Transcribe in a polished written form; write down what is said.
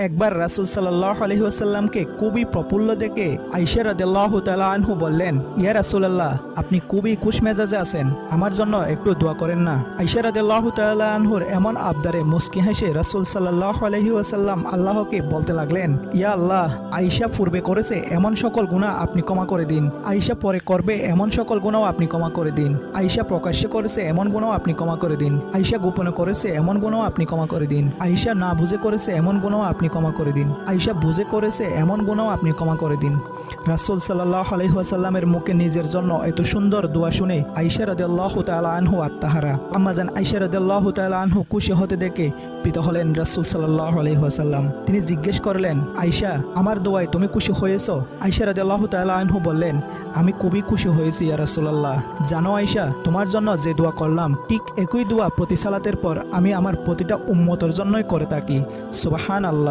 একবার রাসূল সাল্লাল্লাহু আলাইহি ওয়াসাল্লামকে খুবই প্রফুল্ল দেখে আয়েশা রাদিয়াল্লাহু তাআলা আনহু বললেন, ইয়া রাসূলুল্লাহ, আপনি খুবই খুশ মেজাজে আছেন, আমার জন্য একটু দোয়া করেন না। আয়েশা রাদিয়াল্লাহু তাআলা আনহুর এমন আবদারে মুস্কি হেসে রাসূল সাল্লাল্লাহু আলাইহি ওয়াসাল্লাম আল্লাহকে বলতে লাগলেন, ইয়া আল্লাহ, আয়েশা পূর্বে করেছে এমন সকল গুনাহ আপনি ক্ষমা করে দিন, আয়েশা পরে করবে এমন সকল গুনাহও আপনি ক্ষমা করে দিন, আয়েশা প্রকাশ্যে করেছে এমন গুনাহও আপনি ক্ষমা করে দিন, আয়েশা গোপনে করেছে এমন গুনাহও আপনি ক্ষমা করে দিন, আয়েশা না বুঝে করেছে এমন গুনাহও আপনি ক্ষমা করে দিন, আয়েশা বুঝে করেছে এমন গুনাহও আপনি ক্ষমা করে দিন। রাসূল সাল্লাল্লাহু আলাইহি ওয়াসাল্লামের মুখে নিজের জন্য এত সুন্দর দোয়া শুনে আয়েশা রাদিয়াল্লাহু তাআলা আনহু আত্মহারা আম্মাজান আয়েশা রাদিয়াল্লাহু তাআলা আনহু খুশি হতে দেখে প্রীত হলেন রাসূল সাল্লাল্লাহু আলাইহি ওয়াসাল্লাম। তিনি জিজ্ঞেস করলেন, আয়েশা, আমার দোয়ায় তুমি খুশি হয়েছো? আয়েশা রাদিয়াল্লাহু তাআলা আনহু বললেন, আমি খুবই খুশি হয়েছি ইয়া রাসূলুল্লাহ। জানো আয়েশা, তোমার জন্য যে দোয়া করলাম ঠিক একই দোয়া প্রতি সালাতের পর আমি আমার প্রতিটা উম্মতের জন্যই করে থাকি। সুবহানাল্লাহ।